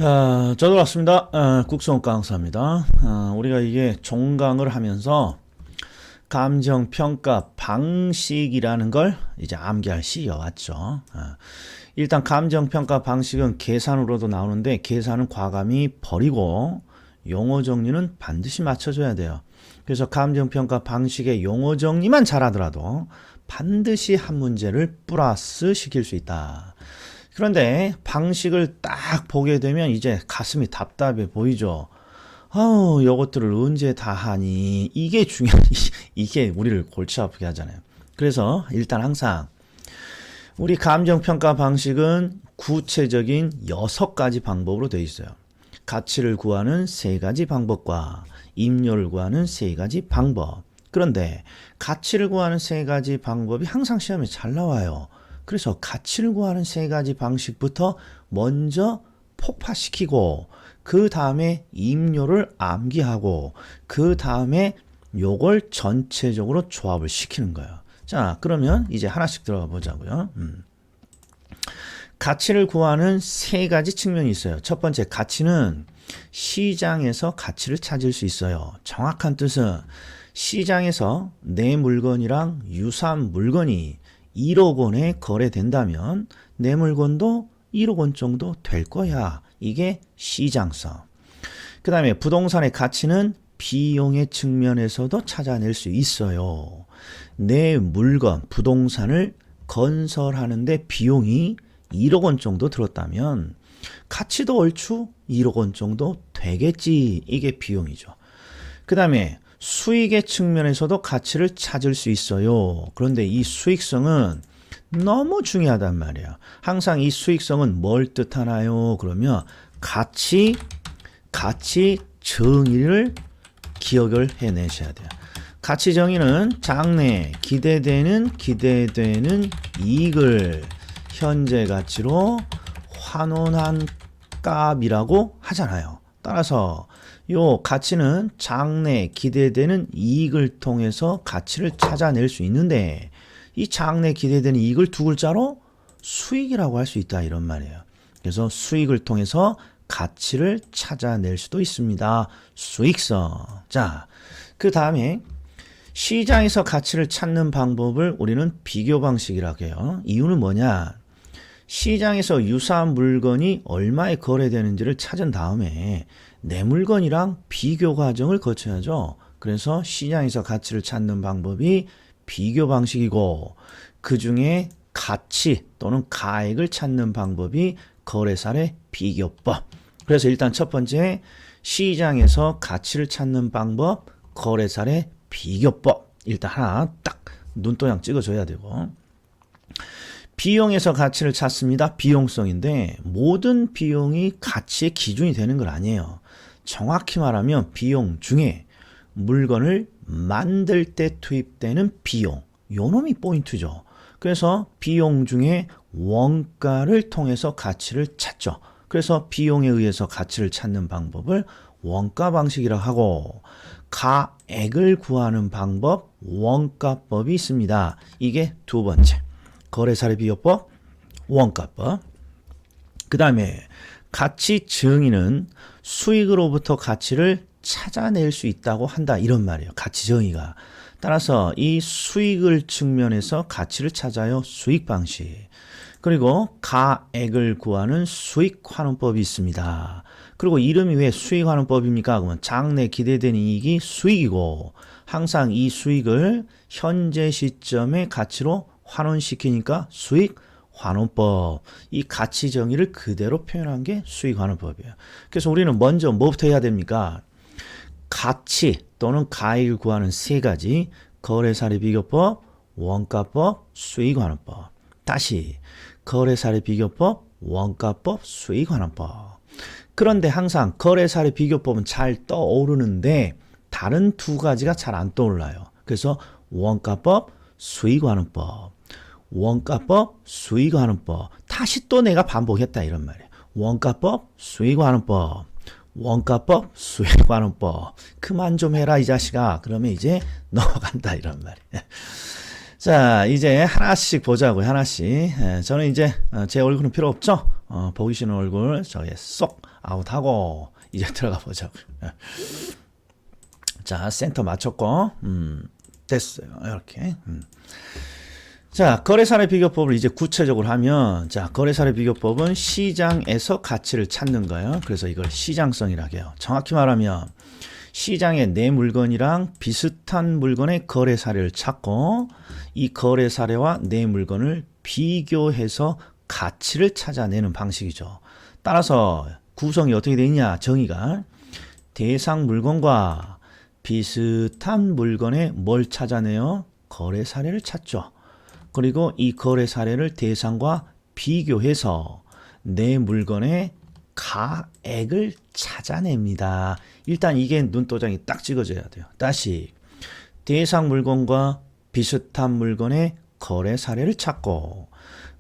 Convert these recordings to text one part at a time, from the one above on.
저도 왔습니다. 국성욱 강사입니다. 우리가 이게 종강을 하면서 감정평가 방식이라는 걸 이제 암기할 시기가 왔죠. 일단 감정평가 방식은 계산으로도 나오는데 계산은 과감히 버리고 용어 정리는 반드시 맞춰줘야 돼요. 그래서 감정평가 방식의 용어 정리만 잘하더라도 반드시 한 문제를 플러스 시킬 수 있다. 그런데 방식을 딱 보게 되면 이제 가슴이 답답해 보이죠. 아우, 요것들을 언제 다 하니? 이게 이게 우리를 골치 아프게 하잖아요. 그래서 일단 항상 우리 감정평가 방식은 구체적인 6가지 방법으로 되어 있어요. 가치를 구하는 3가지 방법과 임료를 구하는 3가지 방법. 그런데 가치를 구하는 3가지 방법이 항상 시험에 잘 나와요. 그래서 가치를 구하는 3가지 방식부터 먼저 폭파시키고 그 다음에 임료를 암기하고 그 다음에 요걸 전체적으로 조합을 시키는 거예요. 자, 그러면 이제 하나씩 들어가 보자고요. 가치를 구하는 3가지 측면이 있어요. 첫 번째, 가치는 시장에서 가치를 찾을 수 있어요. 정확한 뜻은 시장에서 내 물건이랑 유사한 물건이 1억 원에 거래된다면 내 물건도 1억 원 정도 될 거야. 이게 시장성. 그 다음에 부동산의 가치는 비용의 측면에서도 찾아낼 수 있어요. 내 물건, 부동산을 건설하는데 비용이 1억 원 정도 들었다면 가치도 얼추 1억 원 정도 되겠지. 이게 비용이죠. 그 다음에 수익의 측면에서도 가치를 찾을 수 있어요. 그런데 이 수익성은 너무 중요하단 말이에요. 항상 이 수익성은 뭘 뜻하나요? 그러면 가치 정의를 기억을 해내셔야 돼요. 가치 정의는 장래 기대되는 이익을 현재 가치로 환원한 값이라고 하잖아요. 따라서 요 가치는 장래 기대되는 이익을 통해서 가치를 찾아낼 수 있는데 이 장래 기대되는 이익을 2글자로 수익이라고 할 수 있다 이런 말이에요. 그래서 수익을 통해서 가치를 찾아낼 수도 있습니다. 수익성. 자, 그 다음에 시장에서 가치를 찾는 방법을 우리는 비교 방식이라고 해요. 이유는 뭐냐? 시장에서 유사한 물건이 얼마에 거래되는지를 찾은 다음에 내 물건이랑 비교 과정을 거쳐야죠. 그래서 시장에서 가치를 찾는 방법이 비교 방식이고 그 중에 가치 또는 가액을 찾는 방법이 거래사례 비교법. 그래서 일단 첫 번째 시장에서 가치를 찾는 방법 거래사례 비교법. 일단 하나 딱 눈도장 찍어줘야 되고 비용에서 가치를 찾습니다. 비용성인데 모든 비용이 가치의 기준이 되는 건 아니에요. 정확히 말하면 비용 중에 물건을 만들 때 투입되는 비용, 요놈이 포인트죠. 그래서 비용 중에 원가를 통해서 가치를 찾죠. 그래서 비용에 의해서 가치를 찾는 방법을 원가 방식이라고 하고 가액을 구하는 방법 원가법이 있습니다. 이게 두 번째. 거래사례 비교법, 원가법. 그 다음에 가치 정의는 수익으로부터 가치를 찾아낼 수 있다고 한다. 이런 말이에요. 가치 정의가. 따라서 이 수익을 측면에서 가치를 찾아요. 수익 방식. 그리고 가액을 구하는 수익 환원법이 있습니다. 그리고 이름이 왜 수익 환원법입니까? 그러면 장래 기대되는 이익이 수익이고 항상 이 수익을 현재 시점의 가치로 환원시키니까 수익 환원법. 이 가치 정의를 그대로 표현한 게 수익 환원법이에요. 그래서 우리는 먼저 뭐부터 해야 됩니까? 가치 또는 가액을 구하는 3가지 거래사례 비교법, 원가법, 수익 환원법. 다시 거래사례 비교법, 원가법, 수익 환원법. 그런데 항상 거래사례 비교법은 잘 떠오르는데 다른 2가지가 잘 안 떠올라요. 그래서 원가법, 수익 환원법. 원가법, 수익 환원법. 다시 또 내가 반복했다 이런 말이에요. 원가법, 수익 환원법. 원가법, 수익 환원법. 그만 좀 해라 이 자식아. 그러면 이제 넘어간다 이런 말이에요. 자, 이제 하나씩 보자고요. 하나씩. 저는 이제 제 얼굴은 필요 없죠. 보기 싫은 얼굴 저기 쏙 아웃하고 이제 들어가 보자고요. 자, 센터 맞췄고 됐어요. 이렇게. 자, 거래사례 비교법을 이제 구체적으로 하면, 자, 거래사례 비교법은 시장에서 가치를 찾는 거예요. 그래서 이걸 시장성이라고 해요. 정확히 말하면 시장에 내 물건이랑 비슷한 물건의 거래 사례를 찾고 이 거래 사례와 내 물건을 비교해서 가치를 찾아내는 방식이죠. 따라서 구성이 어떻게 되어 있냐? 정의가 대상 물건과 비슷한 물건의 뭘 찾아내요? 거래 사례를 찾죠. 그리고 이 거래 사례를 대상과 비교해서 내 물건의 가액을 찾아냅니다. 일단 이게 눈도장이 딱 찍어져야 돼요. 다시 대상 물건과 비슷한 물건의 거래 사례를 찾고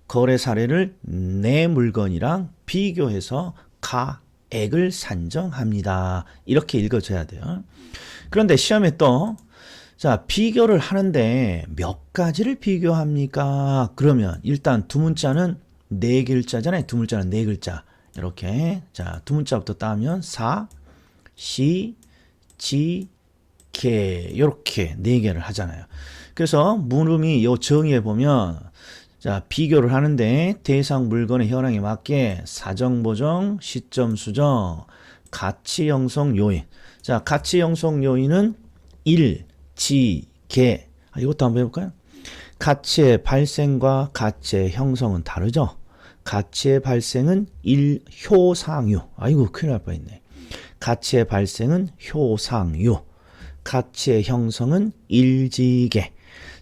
거래 사례를 내 물건이랑 비교해서 가액을 산정합니다. 이렇게 읽어줘야 돼요. 그런데 시험에 또 자, 비교를 하는데 몇 가지를 비교합니까? 그러면 일단 두 문자는 네 글자잖아요. 두 문자는 네 글자. 이렇게. 자, 두 문자부터 따면 사, 시, 지, 개. 이렇게 네 개를 하잖아요. 그래서 물음이 요 정의에 보면 자, 비교를 하는데 대상 물건의 현황에 맞게 사정 보정, 시점 수정, 가치 형성 요인. 자, 가치 형성 요인은 1, 지, 개. 이것도 한번 해볼까요? 가치의 발생과 가치의 형성은 다르죠? 가치의 발생은 일효상유. 아이고, 큰일 날 뻔했네. 가치의 발생은 효상유. 가치의 형성은 일지계.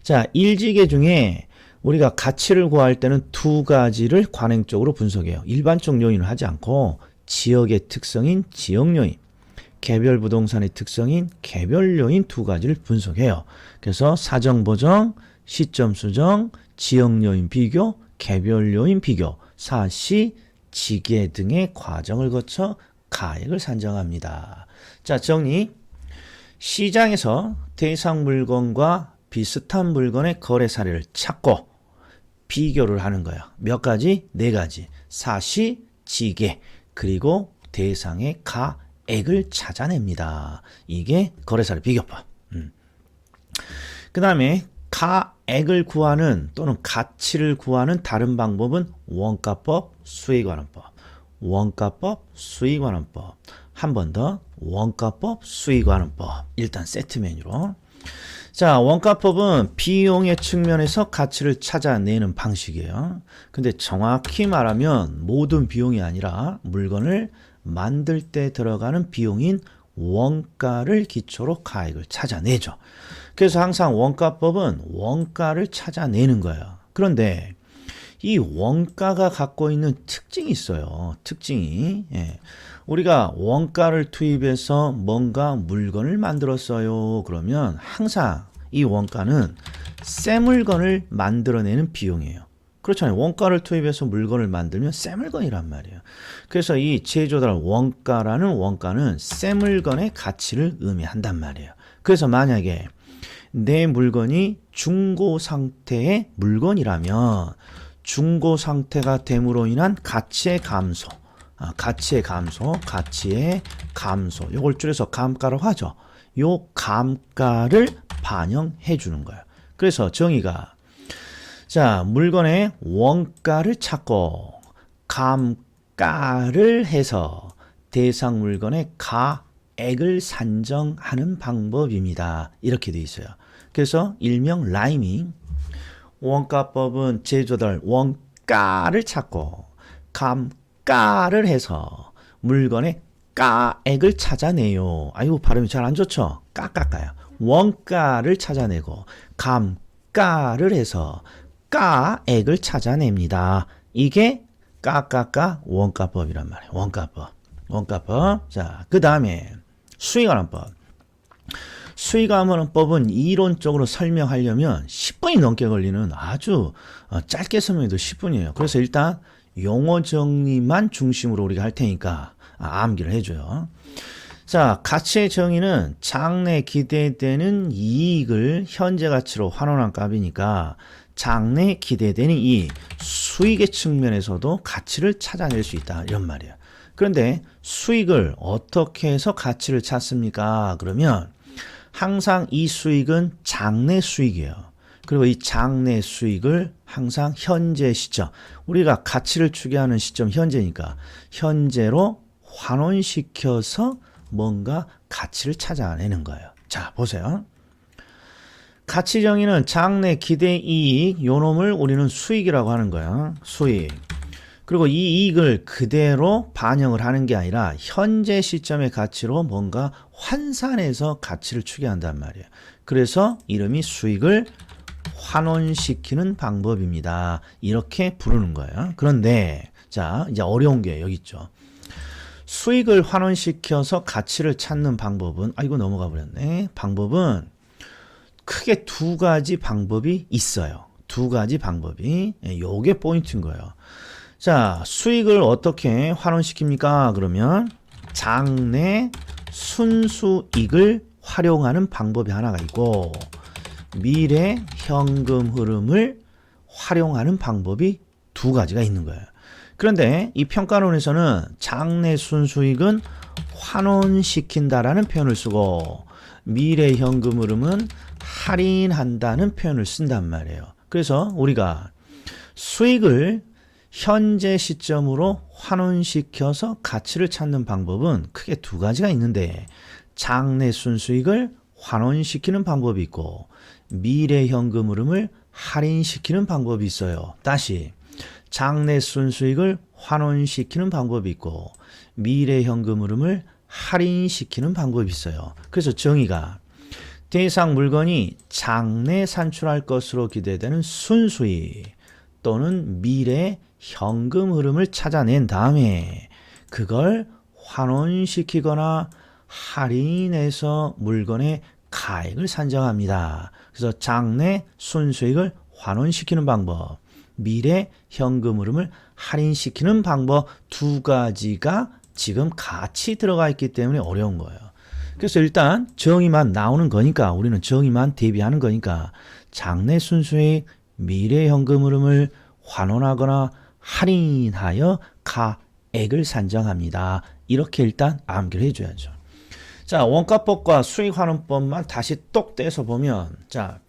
자, 일지계 중에 우리가 가치를 구할 때는 두 가지를 관행적으로 분석해요. 일반적 요인을 하지 않고 지역의 특성인 지역 요인, 개별 부동산의 특성인 개별 요인 두 가지를 분석해요. 그래서 사정 보정, 시점 수정, 지역 요인 비교, 개별 요인 비교, 사시, 지계 등의 과정을 거쳐 가액을 산정합니다. 자, 정리. 시장에서 대상 물건과 비슷한 물건의 거래 사례를 찾고 비교를 하는 거야. 몇 가지? 네 가지. 사시, 지계, 그리고 대상의 가액을 찾아냅니다. 이게 거래사례 비교법. 그 다음에 가액을 구하는 또는 가치를 구하는 다른 방법은 원가법, 수익관원법. 원가법, 수익관원법. 한 번 더 원가법, 수익관원법. 일단 세트 메뉴로. 자, 원가법은 비용의 측면에서 가치를 찾아내는 방식이에요. 근데 정확히 말하면 모든 비용이 아니라 물건을 만들 때 들어가는 비용인 원가를 기초로 가액을 찾아내죠. 그래서 항상 원가법은 원가를 찾아내는 거예요. 그런데 이 원가가 갖고 있는 특징이 있어요. 특징이. 우리가 원가를 투입해서 뭔가 물건을 만들었어요. 그러면 항상 이 원가는 새 물건을 만들어내는 비용이에요. 그렇잖아요. 원가를 투입해서 물건을 만들면 새 물건이란 말이에요. 그래서 이 제조달 원가라는 원가는 새 물건의 가치를 의미한단 말이에요. 그래서 만약에 내 물건이 중고 상태의 물건이라면 중고 상태가 됨으로 인한 가치의 감소, 가치의 감소, 요걸 줄여서 감가로 하죠. 요 감가를 반영해 주는 거예요. 그래서 정의가 자, 물건의 원가를 찾고 감가를 해서 대상 물건의 가액을 산정하는 방법입니다. 이렇게 돼 있어요. 그래서 일명 라이밍. 원가법은 제조달 원가를 찾고 감가를 해서 물건의 가액을 찾아내요. 아이고, 발음이 잘 안 좋죠? 까까까요. 원가를 찾아내고 감가를 해서 가액을 찾아냅니다. 이게 까까까 원가법이란 말이에요. 원가법. 자, 그 다음에 수익환원법. 수익환원법은 이론적으로 설명하려면 10분이 넘게 걸리는 아주 짧게 설명해도 10분이에요. 그래서 일단 용어 정리만 중심으로 우리가 할 테니까 암기를 해줘요. 자, 가치의 정의는 장래 기대되는 이익을 현재 가치로 환원한 값이니까 장래 기대되는 이익, 수익의 측면에서도 가치를 찾아낼 수 있다 이런 말이에요. 그런데 수익을 어떻게 해서 가치를 찾습니까? 그러면 항상 이 수익은 장래 수익이에요. 그리고 이 장래 수익을 항상 현재 시점, 우리가 가치를 추계하는 시점 현재니까 현재로 환원시켜서 뭔가 가치를 찾아내는 거예요. 자, 보세요. 가치 정의는 장래 기대 이익, 요 놈을 우리는 수익이라고 하는 거야. 수익. 그리고 이 이익을 그대로 반영을 하는 게 아니라 현재 시점의 가치로 뭔가 환산해서 가치를 추계한단 말이에요. 그래서 이름이 수익을 환원시키는 방법입니다. 이렇게 부르는 거예요. 그런데 자, 이제 어려운 게 여기 있죠. 수익을 환원시켜서 가치를 찾는 방법은 이거 넘어가 버렸네. 방법은 크게 두 가지 방법이 있어요. 두 가지 방법이. 요게 포인트인 거예요. 자, 수익을 어떻게 환원시킵니까? 그러면 장래 순수익을 활용하는 방법이 하나가 있고 미래 현금 흐름을 활용하는 방법이 두 가지가 있는 거예요. 그런데 이 평가론에서는 장래 순수익은 환원시킨다라는 표현을 쓰고 미래 현금 흐름은 할인한다는 표현을 쓴단 말이에요. 그래서 우리가 수익을 현재 시점으로 환원시켜서 가치를 찾는 방법은 크게 두 가지가 있는데 장래 순수익을 환원시키는 방법이 있고 미래 현금 흐름을 할인시키는 방법이 있어요. 다시 장래 순수익을 환원시키는 방법이 있고 미래 현금 흐름을 할인시키는 방법이 있어요. 그래서 정의가 대상 물건이 장래 산출할 것으로 기대되는 순수익 또는 미래 현금 흐름을 찾아낸 다음에 그걸 환원시키거나 할인해서 물건의 가액을 산정합니다. 그래서 장래 순수익을 환원시키는 방법, 미래 현금 흐름을 할인시키는 방법 두 가지가 지금 같이 들어가 있기 때문에 어려운 거예요. 그래서 일단 정의만 나오는 거니까 우리는 정의만 대비하는 거니까 장래 순수익, 미래 현금 흐름을 환원하거나 할인하여 가액을 산정합니다. 이렇게 일단 암기를 해줘야죠. 자, 원가법과 수익환원법만 다시 똑 떼서 보면 자,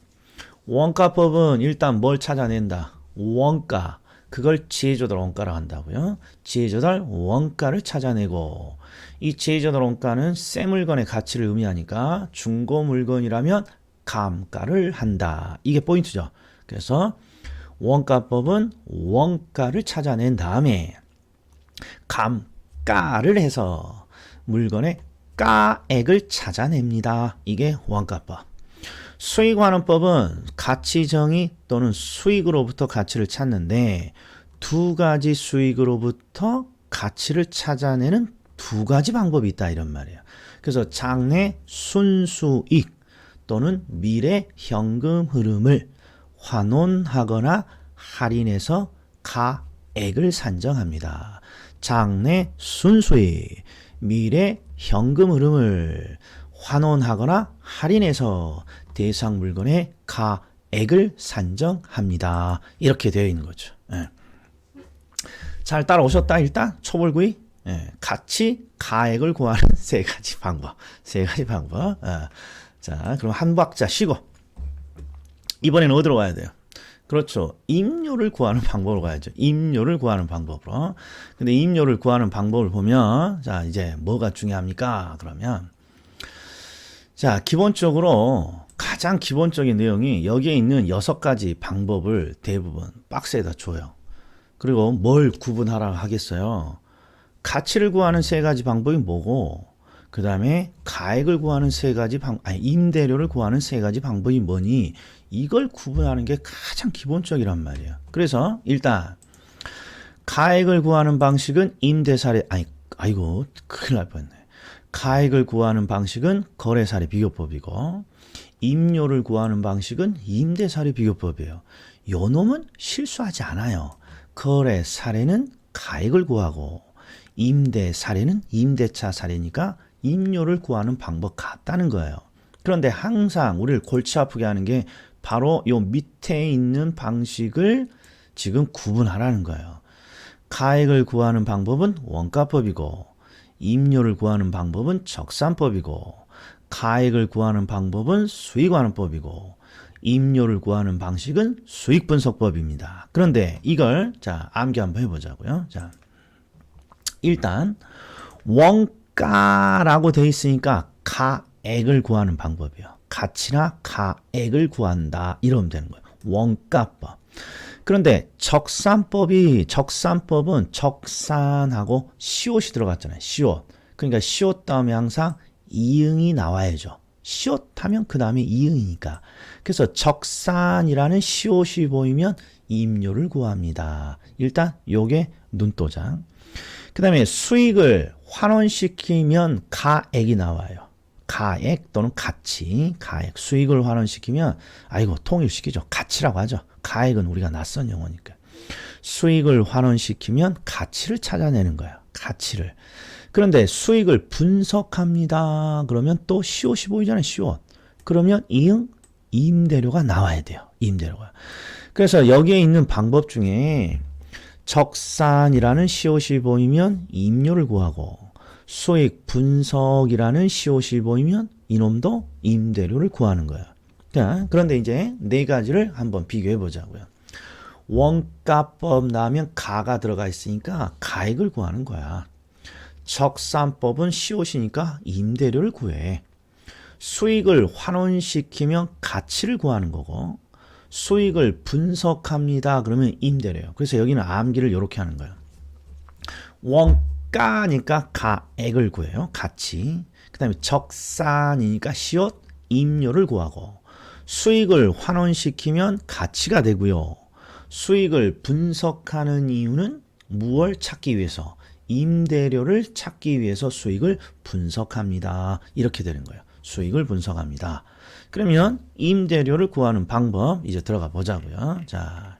원가법은 일단 뭘 찾아낸다? 원가. 그걸 지혜조달 원가라고 한다고요. 지혜조달 원가를 찾아내고 이 지혜조달 원가는 새 물건의 가치를 의미하니까 중고 물건이라면 감가를 한다. 이게 포인트죠. 그래서 원가법은 원가를 찾아낸 다음에 감가를 해서 물건의 가액을 찾아냅니다. 이게 원가법. 수익환원법은 가치정의 또는 수익으로부터 가치를 찾는데 두 가지 수익으로부터 가치를 찾아내는 두 가지 방법이 있다 이런 말이에요. 그래서 장래 순수익 또는 미래 현금 흐름을 환원하거나 할인해서 가액을 산정합니다. 장래 순수익, 미래 현금 흐름을 환원하거나 할인해서 대상 물건의 가액을 산정합니다. 이렇게 되어 있는 거죠. 예. 잘 따라오셨다 일단 초벌구이. 예. 같이 가액을 구하는 세 가지 방법. 세 가지 방법. 자, 그럼 한 박자 쉬고 이번에는 어디로 가야 돼요? 그렇죠. 임료를 구하는 방법으로 가야죠. 임료를 구하는 방법으로. 근데 임료를 구하는 방법을 보면 자, 이제 뭐가 중요합니까? 그러면 자, 기본적으로 가장 기본적인 내용이 여기에 있는 6가지 방법을 대부분 박스에다 줘요. 그리고 뭘 구분하라 하겠어요? 가치를 구하는 3가지 방법이 뭐고 그 다음에 가액을 구하는 3가지 임대료를 구하는 3가지 방법이 뭐니? 이걸 구분하는 게 가장 기본적이란 말이에요. 그래서 일단 가액을 구하는 방식은 임대사례 아이고 큰일 날 뻔했네. 가액을 구하는 방식은 거래사례 비교법이고 임료를 구하는 방식은 임대사례 비교법이에요. 요 놈은 실수하지 않아요. 거래 사례는 가액을 구하고 임대 사례는 임대차 사례니까 임료를 구하는 방법 같다는 거예요. 그런데 항상 우리를 골치 아프게 하는 게 바로 요 밑에 있는 방식을 지금 구분하라는 거예요. 가액을 구하는 방법은 원가법이고 임료를 구하는 방법은 적산법이고 가액을 구하는 방법은 수익환원법이고 임료를 구하는 방식은 수익분석법입니다. 그런데 이걸 자 암기 한번 해보자고요. 자 일단 원가라고 돼 있으니까 가액을 구하는 방법이요. 가치나 가액을 구한다 이러면 되는 거예요. 원가법. 그런데 적산법은 적산하고 시옷이 들어갔잖아요. 시옷. 그러니까 시옷 다음에 항상 이응이 나와야죠. 시옷 하면 그 다음에 이응이니까. 그래서 적산이라는 시옷이 보이면 임료를 구합니다. 일단 요게 눈도장. 그 다음에 수익을 환원시키면 가액이 나와요. 가액 또는 가치, 가액, 수익을 환원시키면 아이고 통일시키죠. 가치라고 하죠. 가액은 우리가 낯선 용어니까. 수익을 환원시키면 가치를 찾아내는 거예요. 가치를. 그런데 수익을 분석합니다. 그러면 또 시옷이 보이잖아요. 시옷. 그러면 이응, 임대료가 나와야 돼요. 임대료가. 그래서 여기에 있는 방법 중에 적산이라는 시옷이 보이면 임료를 구하고 수익 분석이라는 시옷이 보이면 이놈도 임대료를 구하는 거예요. 자, 그런데 이제 네 가지를 한번 비교해 보자고요. 원가법 나오면 가가 들어가 있으니까 가액을 구하는 거야. 적산법은 시옷이니까 임대료를 구해. 수익을 환원시키면 가치를 구하는 거고 수익을 분석합니다. 그러면 임대료예요. 그래서 여기는 암기를 이렇게 하는 거예요. 원가니까 가액을 구해요. 가치. 그 다음에 적산이니까 시옷, 임료를 구하고 수익을 환원시키면 가치가 되고요. 수익을 분석하는 이유는 무엇을 찾기 위해서? 임대료를 찾기 위해서 수익을 분석합니다. 이렇게 되는 거예요. 수익을 분석합니다. 그러면 임대료를 구하는 방법 이제 들어가 보자고요. 자,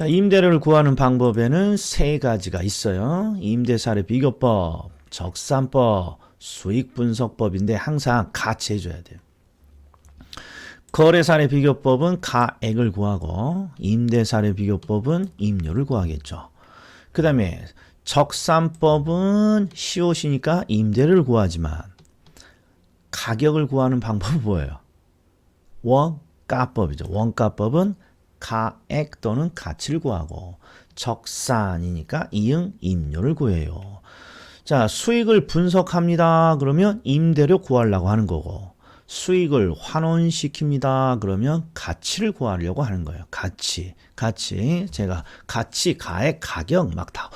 임대료를 구하는 방법에는 세 가지가 있어요. 임대사례 비교법, 적산법, 수익분석법인데 항상 같이 해줘야 돼요. 거래사례 비교법은 가액을 구하고 임대사례 비교법은 임료를 구하겠죠. 그 다음에 적산법은 시옷이니까 임대료를 구하지만 가격을 구하는 방법은 뭐예요? 원가법이죠. 원가법은 가액 또는 가치를 구하고 적산이니까 이응, 임료를 구해요. 자, 수익을 분석합니다. 그러면 임대료 구하려고 하는 거고 수익을 환원시킵니다. 그러면 가치를 구하려고 하는 거예요. 가치. 제가 가치, 가액, 가격 막 다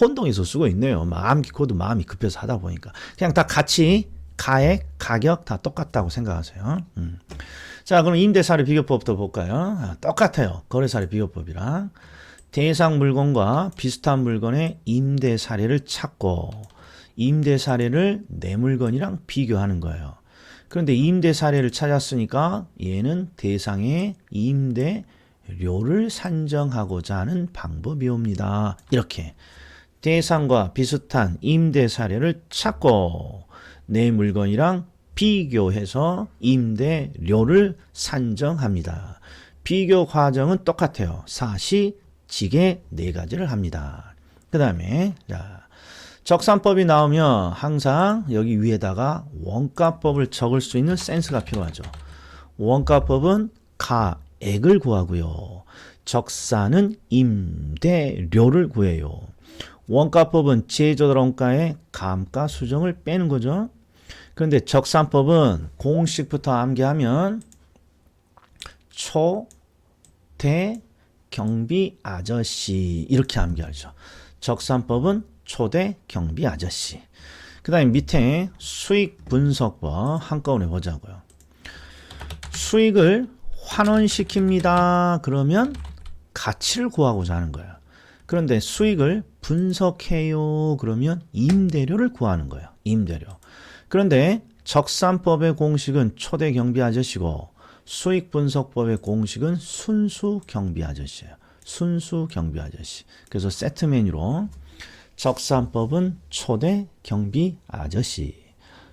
혼동해서 쓰고 있네요. 암기 코드 마음이 급해서 하다 보니까. 그냥 다 가치, 가액, 가격 다 똑같다고 생각하세요. 자, 그럼 임대사례 비교법부터 볼까요? 똑같아요. 거래사례 비교법이랑. 대상 물건과 비슷한 물건의 임대사례를 찾고 임대사례를 내 물건이랑 비교하는 거예요. 그런데 임대사례를 찾았으니까 얘는 대상의 임대료를 산정하고자 하는 방법이옵니다. 이렇게 대상과 비슷한 임대사례를 찾고 내 물건이랑 비교해서 임대료를 산정합니다. 비교 과정은 똑같아요. 사시, 지계 네 가지를 합니다. 그 다음에 적산법이 나오면 항상 여기 위에다가 원가법을 적을 수 있는 센스가 필요하죠. 원가법은 가액을 구하고요. 적산은 임대료를 구해요. 원가법은 제조원가의 감가 수정을 빼는 거죠. 그런데 적산법은 공식부터 암기하면 초대 경비 아저씨 이렇게 암기하죠. 적산법은 초대 경비 아저씨. 그 다음에 밑에 수익 분석법 한꺼번에 보자고요. 수익을 환원시킵니다. 그러면 가치를 구하고자 하는 거예요. 그런데 수익을 분석해요. 그러면 임대료를 구하는 거예요. 임대료. 그런데 적산법의 공식은 초대 경비 아저씨고 수익 분석법의 공식은 순수 경비 아저씨예요. 순수 경비 아저씨. 그래서 세트 메뉴로 적산법은 초대 경비 아저씨.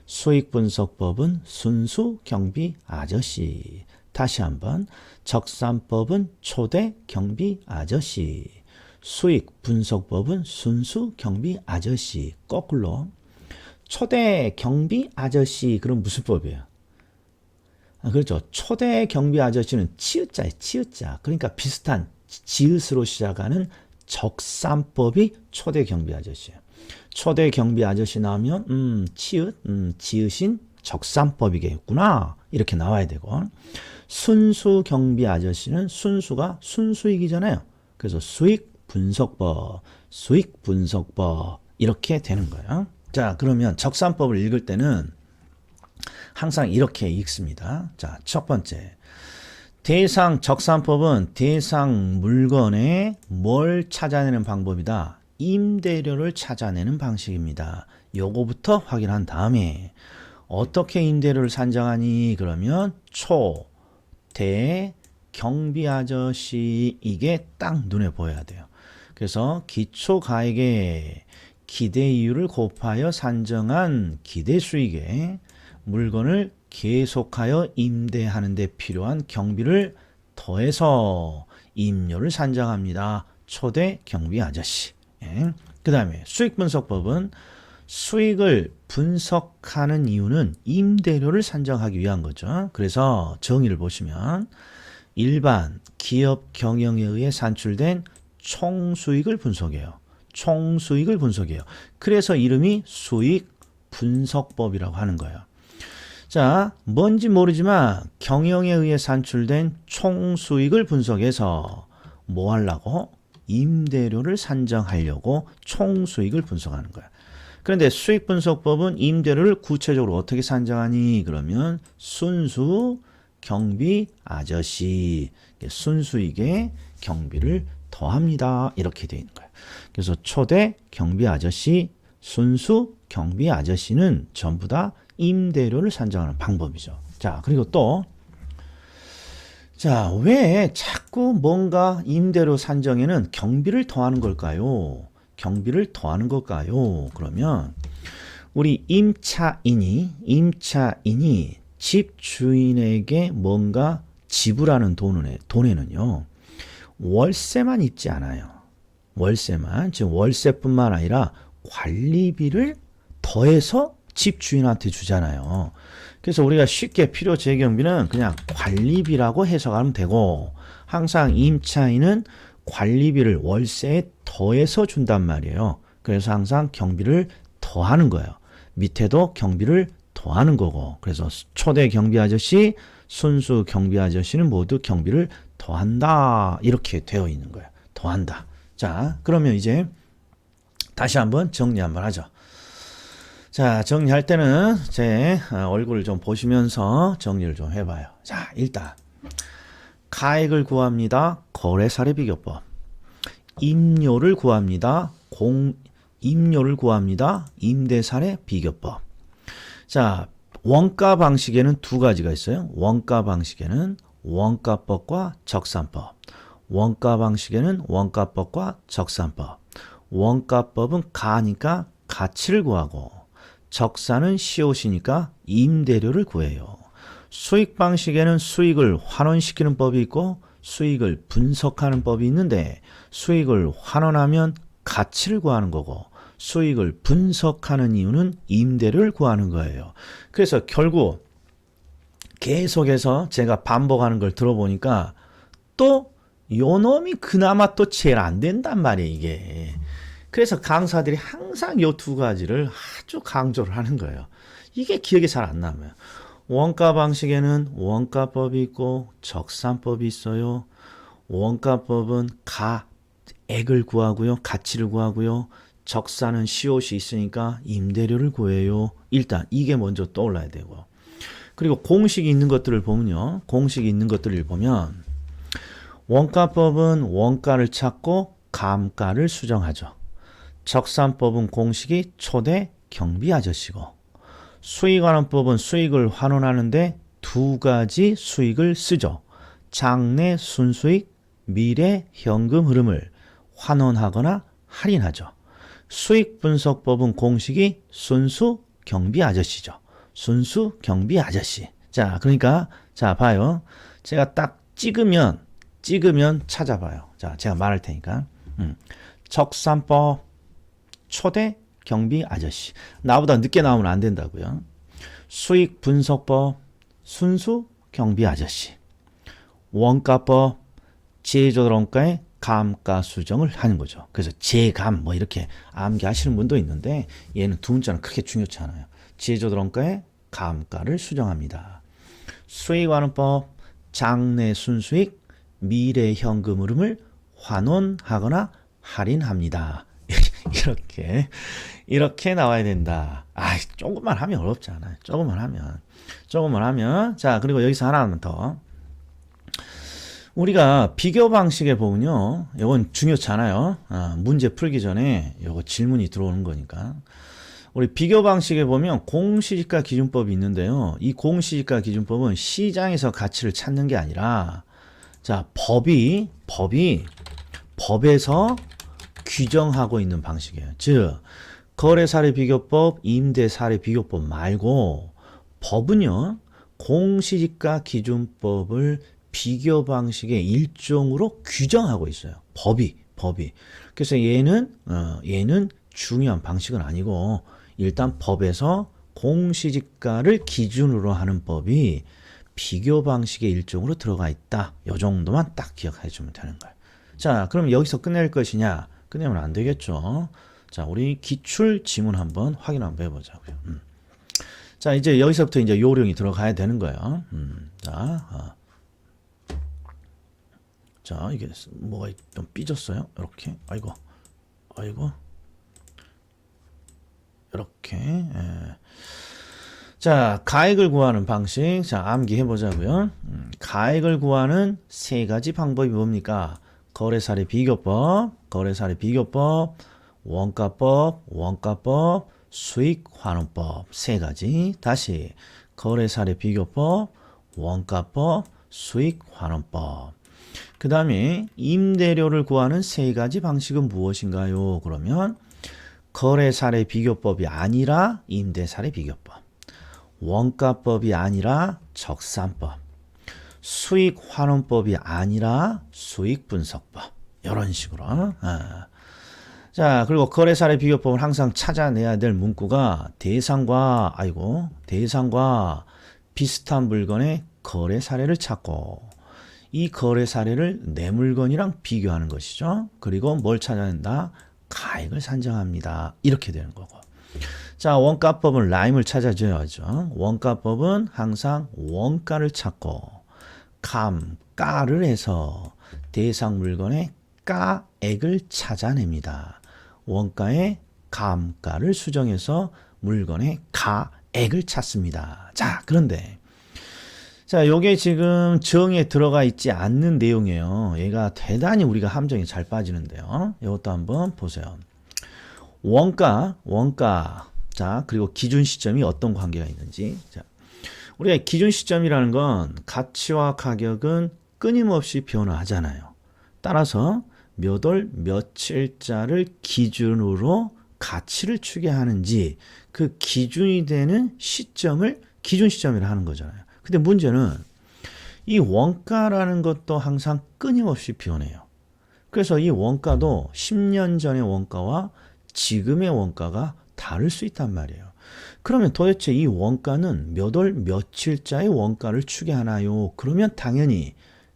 수익분석법은 순수 경비 아저씨. 다시 한번 적산법은 초대 경비 아저씨. 수익분석법은 순수 경비 아저씨. 거꾸로 초대 경비 아저씨 그럼 무슨 법이에요? 그렇죠. 초대 경비 아저씨는 치읓자예요. 치읓자. 그러니까 비슷한 지읒으로 시작하는 적산법이 초대 경비 아저씨예요. 초대 경비 아저씨 나오면 치읓, 지읒인 적산법이겠구나. 이렇게 나와야 되고 순수 경비 아저씨는 순수가 순수익이잖아요. 그래서 수익 분석법, 수익 분석법 이렇게 되는 거예요. 자, 그러면 적산법을 읽을 때는 항상 이렇게 읽습니다. 자, 첫 번째. 대상 적산법은 대상 물건에 뭘 찾아내는 방법이다. 임대료를 찾아내는 방식입니다. 요거부터 확인한 다음에 어떻게 임대료를 산정하니? 그러면 초, 대, 경비 아저씨 이게 딱 눈에 보여야 돼요. 그래서 기초가액의 기대이율을 곱하여 산정한 기대수익에 물건을 계속하여 임대하는 데 필요한 경비를 더해서 임료를 산정합니다. 초대 경비 아저씨. 예. 그 다음에 수익분석법은 수익을 분석하는 이유는 임대료를 산정하기 위한 거죠. 그래서 정의를 보시면 일반 기업 경영에 의해 산출된 총수익을 분석해요. 총수익을 분석해요. 그래서 이름이 수익 분석법이라고 하는 거예요. 자, 뭔지 모르지만 경영에 의해 산출된 총수익을 분석해서 뭐 하려고? 임대료를 산정하려고 총수익을 분석하는 거야. 그런데 수익분석법은 임대료를 구체적으로 어떻게 산정하니? 그러면 순수 경비 아저씨, 순수익에 경비를 더합니다. 이렇게 되어 있는 거예요. 그래서 초대 경비 아저씨, 순수 경비 아저씨는 전부 다 임대료를 산정하는 방법이죠. 자, 그리고 또 자, 왜 자꾸 뭔가 임대료 산정에는 경비를 더하는 걸까요? 경비를 더하는 걸까요? 그러면 우리 임차인이 집 주인에게 뭔가 지불하는 돈에는요. 월세만 있지 않아요. 월세만, 지금 월세뿐만 아니라 관리비를 더해서 집 주인한테 주잖아요. 그래서 우리가 쉽게 필요 재경비는 그냥 관리비라고 해석하면 되고 항상 임차인은 관리비를 월세에 더해서 준단 말이에요. 그래서 항상 경비를 더하는 거예요. 밑에도 경비를 더하는 거고 그래서 초대 경비 아저씨, 순수 경비 아저씨는 모두 경비를 더한다 이렇게 되어 있는 거예요. 더한다. 자, 그러면 이제 다시 한번 정리 한번 하죠. 자, 정리할 때는 제 얼굴을 좀 보시면서 정리를 좀 해봐요. 자, 일단 가액을 구합니다. 거래사례 비교법. 임료를 구합니다. 임료를 구합니다. 임대사례 비교법. 자, 원가 방식에는 두 가지가 있어요. 원가 방식에는 원가법과 적산법. 원가 방식에는 원가법과 적산법. 원가법은 가니까 가치를 구하고 적산은 시옷이니까 임대료를 구해요. 수익 방식에는 수익을 환원시키는 법이 있고 수익을 분석하는 법이 있는데 수익을 환원하면 가치를 구하는 거고 수익을 분석하는 이유는 임대료를 구하는 거예요. 그래서 결국 계속해서 제가 반복하는 걸 들어보니까 또 요놈이 그나마 또 제일 안 된단 말이에요, 이게. 그래서 강사들이 항상 요 두 가지를 아주 강조를 하는 거예요. 이게 기억이 잘 안 남아요. 원가 방식에는 원가법이 있고 적산법이 있어요. 원가법은 가액을 구하고요. 가치를 구하고요. 적산은 시옷이 있으니까 임대료를 구해요. 일단 이게 먼저 떠올라야 되고. 그리고 공식이 있는 것들을 보면요. 공식이 있는 것들을 보면 원가법은 원가를 찾고 감가를 수정하죠. 적산법은 공식이 초대 경비 아저씨고 수익환원법은 수익을 환원하는데 두 가지 수익을 쓰죠. 장래 순수익, 미래 현금 흐름을 환원하거나 할인하죠. 수익 분석법은 공식이 순수 경비 아저씨죠. 순수 경비 아저씨. 자, 그러니까 자, 봐요. 제가 딱 찍으면 찾아봐요. 자, 제가 말할 테니까. 적산법 초대 경비 아저씨. 나보다 늦게 나오면 안 된다고요. 수익 분석법 순수 경비 아저씨. 원가법 제조원가의 감가 수정을 하는 거죠. 그래서 제감 뭐 이렇게 암기하시는 분도 있는데 얘는 두 문자는 크게 중요치 않아요. 제조원가의 감가를 수정합니다. 수익환원법 장래 순수익 미래 현금 흐름을 환원하거나 할인합니다. 이렇게 나와야 된다. 아, 조금만 하면 어렵지 않아요. 조금만 하면. 자, 그리고 여기서 하나만 더. 우리가 비교 방식에 보면요. 이건 중요치 않아요. 문제 풀기 전에 이거 질문이 들어오는 거니까. 우리 비교 방식에 보면 공시지가 기준법이 있는데요. 이 공시지가 기준법은 시장에서 가치를 찾는 게 아니라 자, 법에서 규정하고 있는 방식이에요. 즉, 거래사례 비교법, 임대사례 비교법 말고 법은요. 공시지가 기준법을 비교 방식의 일종으로 규정하고 있어요. 법이. 그래서 얘는 중요한 방식은 아니고 일단 법에서 공시지가를 기준으로 하는 법이 비교 방식의 일종으로 들어가 있다. 이 정도만 딱 기억해 주면 되는 거예요. 자, 그럼 여기서 끝낼 것이냐? 끝내면 안 되겠죠. 자, 우리 기출 지문 한번 확인 한번 해보자고요. 자, 이제 여기서부터 이제 요령이 들어가야 되는 거예요. 자, 이게 뭐가 좀 삐졌어요. 이렇게. 아이고. 이렇게. 예. 자, 가액을 구하는 방식. 자, 암기해 보자고요. 가액을 구하는 세 가지 방법이 뭡니까? 거래사례 비교법, 원가법, 수익환원법 세 가지. 다시 거래사례 비교법, 원가법, 수익환원법. 그 다음에 임대료를 구하는 세 가지 방식은 무엇인가요? 그러면 거래사례 비교법이 아니라 임대사례 비교법, 원가법이 아니라 적산법, 수익환원법이 아니라 수익분석법. 이런 식으로. 자, 그리고 거래사례 비교법은 항상 찾아내야 될 문구가 대상과 비슷한 물건의 거래 사례를 찾고 이 거래 사례를 내 물건이랑 비교하는 것이죠. 그리고 뭘 찾아낸다? 가액을 산정합니다. 이렇게 되는 거고. 자, 원가법은 라임을 찾아줘야죠. 원가법은 항상 원가를 찾고 가를 해서 대상 물건의 가액을 찾아냅니다. 원가의 감가를 수정해서 물건의 가액을 찾습니다. 자, 그런데 자, 요게 지금 정에 들어가 있지 않는 내용이에요. 얘가 대단히 우리가 함정에 잘 빠지는데요. 이것도 한번 보세요. 원가. 자, 그리고 기준 시점이 어떤 관계가 있는지. 자, 우리가 기준 시점이라는 건 가치와 가격은 끊임없이 변화하잖아요. 따라서 몇 월 며칠자를 기준으로 가치를 추계하는지 그 기준이 되는 시점을 기준 시점이라 하는 거잖아요. 근데 문제는 이 원가라는 것도 항상 끊임없이 변해요. 그래서 이 원가도 10년 전의 원가와 지금의 원가가 다를 수 있단 말이에요. 그러면 도대체 이 원가는 몇 월 며칠자의 원가를 추계하나요? 그러면 당연히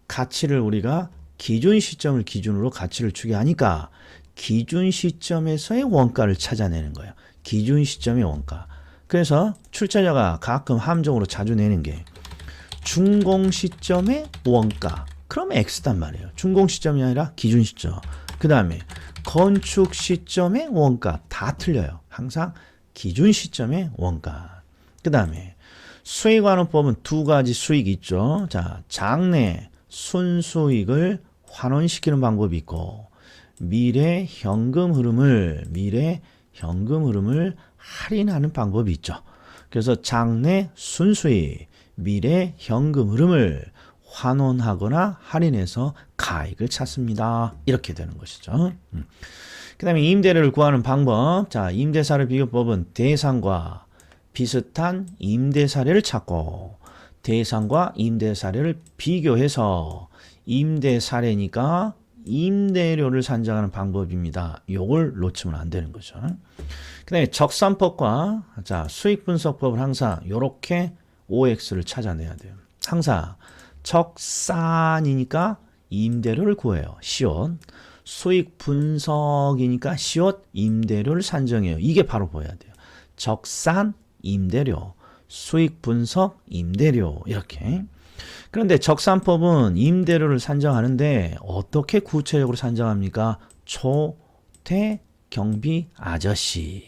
가치를 우리가 기준 시점을 기준으로 가치를 추계하니까 기준 시점에서의 원가를 찾아내는 거예요. 기준 시점의 원가. 그래서 출제자가 가끔 함정으로 자주 내는 게 준공 시점의 원가. 그러면 X단 말이에요. 준공 시점이 아니라 기준 시점. 그 다음에 건축 시점의 원가. 다 틀려요. 항상 기준 시점의 원가. 그 다음에 수익환원법은 두 가지 수익이 있죠. 자, 장래 순수익을 환원시키는 방법이 있고 미래 현금 흐름을 할인하는 방법이 있죠. 그래서 장래 순수익, 미래 현금 흐름을 환원하거나 할인해서 가액을 찾습니다. 이렇게 되는 것이죠. 그 다음에 임대료를 구하는 방법. 자, 임대사례 비교법은 대상과 비슷한 임대사례를 찾고 대상과 임대사례를 비교해서 임대사례니까 임대료를 산정하는 방법입니다. 요걸 놓치면 안 되는 거죠. 그 다음에 적산법과 자, 수익분석법을 항상 요렇게 OX를 찾아내야 돼요. 항상 적산이니까 임대료를 구해요. 시옷. 수익 분석이니까 시옷 임대료를 산정해요. 이게 바로 보여야 돼요. 적산 임대료, 수익 분석 임대료 이렇게. 그런데 적산법은 임대료를 산정하는데 어떻게 구체적으로 산정합니까? 초대 경비 아저씨.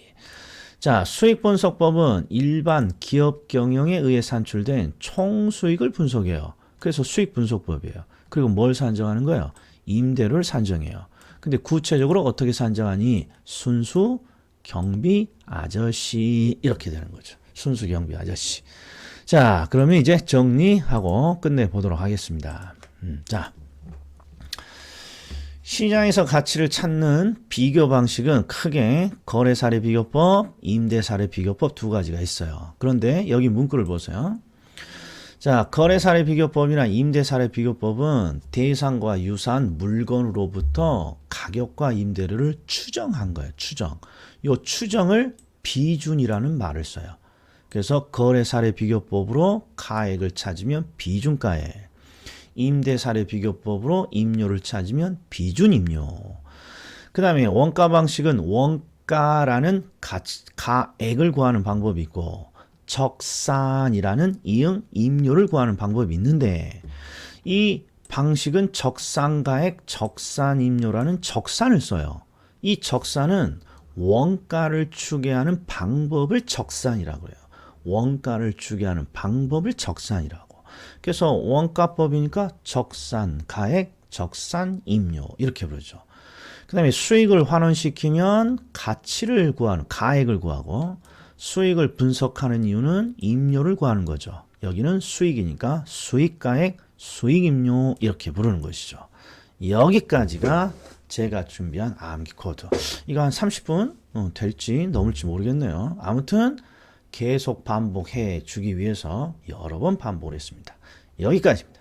자, 수익분석법은 일반 기업 경영에 의해 산출된 총수익을 분석해요. 그래서 수익분석법이에요. 그리고 뭘 산정하는 거예요? 임대료를 산정해요. 근데 구체적으로 어떻게 산정하니? 순수 경비 아저씨 이렇게 되는 거죠. 순수 경비 아저씨. 자, 그러면 이제 정리하고 끝내보도록 하겠습니다. 자, 시장에서 가치를 찾는 비교 방식은 크게 거래사례 비교법, 임대사례 비교법 두 가지가 있어요. 그런데 여기 문구를 보세요. 자, 거래사례 비교법이나 임대사례 비교법은 대상과 유사한 물건으로부터 가격과 임대료를 추정한 거예요. 추정. 요 추정을 비준이라는 말을 써요. 그래서 거래사례 비교법으로 가액을 찾으면 비준가액, 임대사례 비교법으로 임료를 찾으면 비준임료. 그 다음에 원가 방식은 원가라는 가액을 구하는 방법이 있고 적산이라는 이응 임료를 구하는 방법이 있는데 이 방식은 적산가액, 적산임료라는 적산을 써요. 이 적산은 원가를 추계하는 방법을 적산이라고 해요. 원가를 추계하는 방법을 적산이라고. 그래서 원가법이니까 적산가액, 적산임료 이렇게 부르죠. 그 다음에 수익을 환원시키면 가치를 구하는 가액을 구하고 수익을 분석하는 이유는 임료를 구하는 거죠. 여기는 수익이니까 수익가액, 수익임료 이렇게 부르는 것이죠. 여기까지가 제가 준비한 암기 코드. 이거 한 30분 될지 넘을지 모르겠네요. 아무튼 계속 반복해 주기 위해서 여러 번 반복을 했습니다. 여기까지입니다.